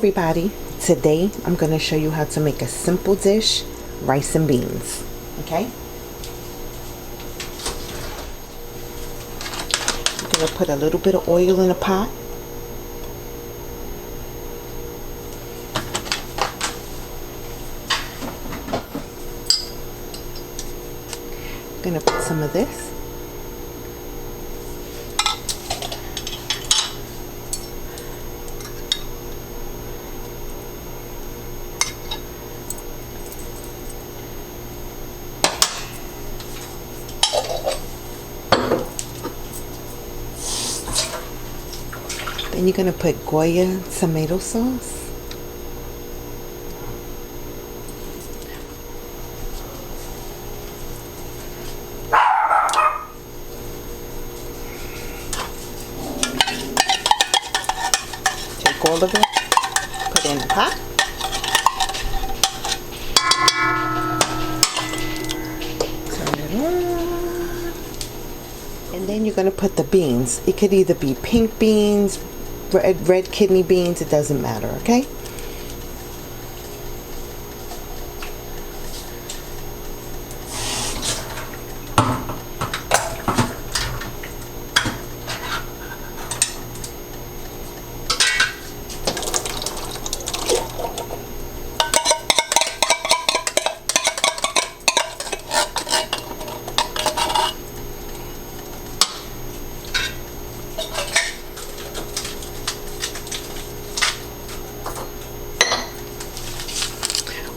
everybody, today I'm going to show you how to make a simple dish, rice and beans. Okay, I'm going to put a little bit of oil in a pot. I'm going to put some of this. Then you're going to put Goya tomato sauce. Take all of it, put it in the pot. Turn it on. And then you're going to put the beans. It could either be pink beans, red kidney beans, it doesn't matter, okay?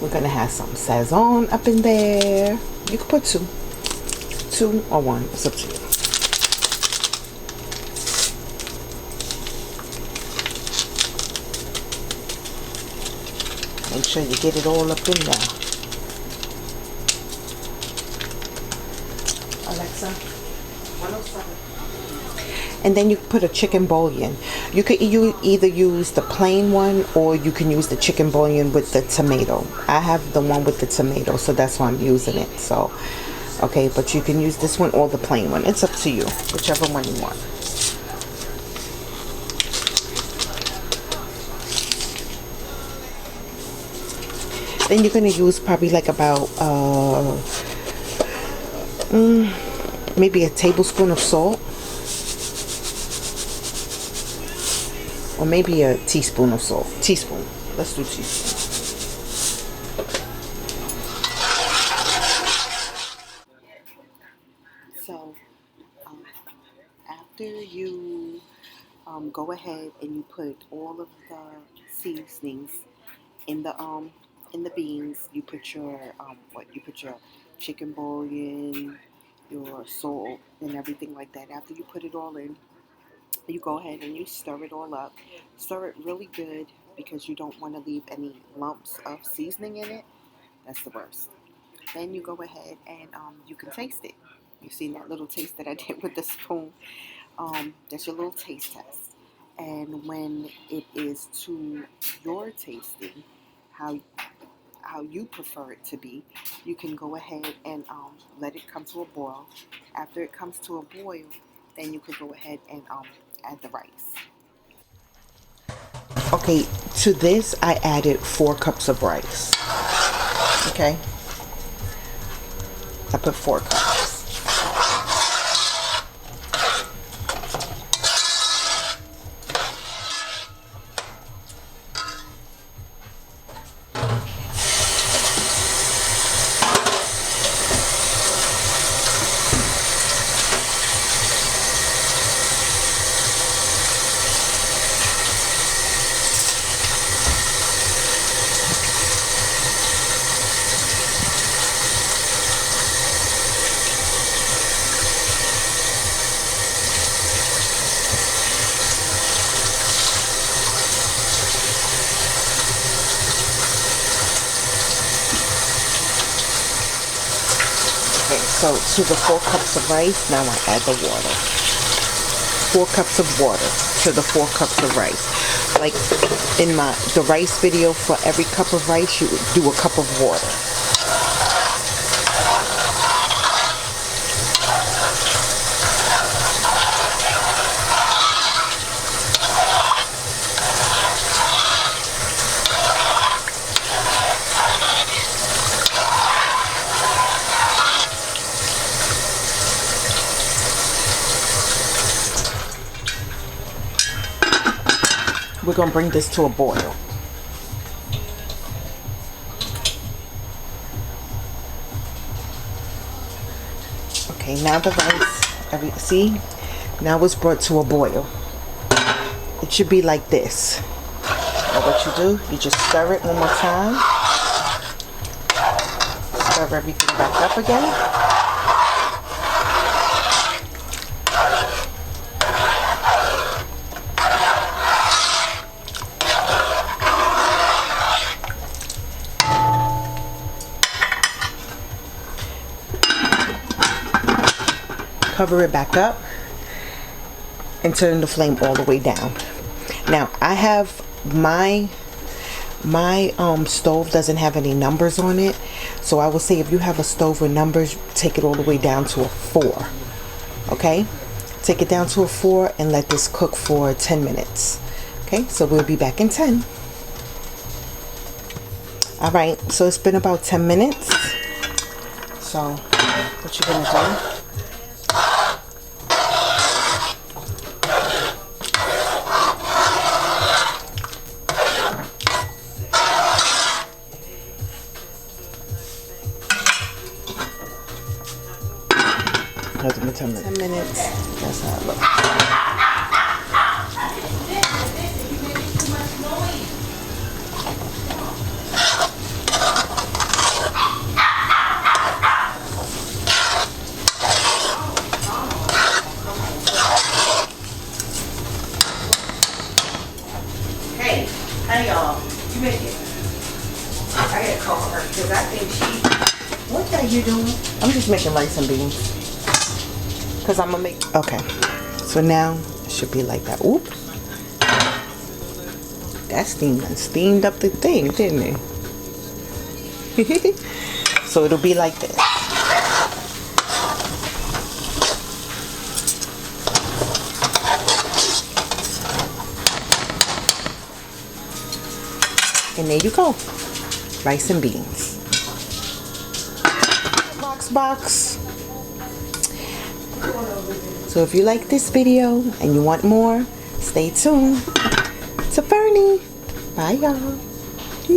We're gonna have some Sazon up in there. You can put two or one, it's up to you. Make sure you get it all up in there. Alexa, 107. And then you put a chicken bouillon. You could either use the plain one or you can use the chicken bouillon with the tomato. I have the one with the tomato, so that's why I'm using it. So, okay, but you can use this one or the plain one. It's up to you, whichever one you want. Then you're gonna use probably like about maybe a tablespoon of salt. Or maybe a teaspoon of salt. Teaspoon. Let's do teaspoon. So, after you go ahead and you put all of the seasonings in the beans, you put your you put your chicken bouillon, your salt, and everything like that. After you put it all in, you go ahead and you stir it all up. Stir it really good because you don't want to leave any lumps of seasoning in it. That's the worst. Then you go ahead and you can taste it. You see that little taste that I did with the spoon? That's your little taste test. And when it is to your tasting, how you prefer it to be, you can go ahead and let it come to a boil. After it comes to a boil, then you could go ahead and add the rice. Okay, to this I added 4 cups of rice. Okay, I put 4 cups. So to the 4 cups of rice, now I add the water. 4 cups of water to the 4 cups of rice. Like in the rice video, for every cup of rice, you would do a cup of water. we're gonna bring this to a boil. Okay, now the rice, see? Now it's brought to a boil. It should be like this. And what you do, you just stir it one more time. Stir everything back up again. Cover it back up and turn the flame all the way down. Now I have my stove doesn't have any numbers on it, so I would say if you have a stove with numbers, take it all the way down to a 4. Okay, take it down to a 4 and let this cook for 10 minutes. Okay, so we'll be back in 10. All right, so it's been about 10 minutes. So what you're gonna do, has been 10 minutes. 10 minutes. That's how it looks. Hey y'all. You make it. I gotta call her because I think she. What are you doing? I'm just making rice and beans. Because I'm gonna make. Okay, so now it should be like that. Oops, that steamed up the thing, didn't it? So it'll be like this. And there you go, rice and beans. Box. So if you like this video and you want more, stay tuned to Bernie. Bye y'all.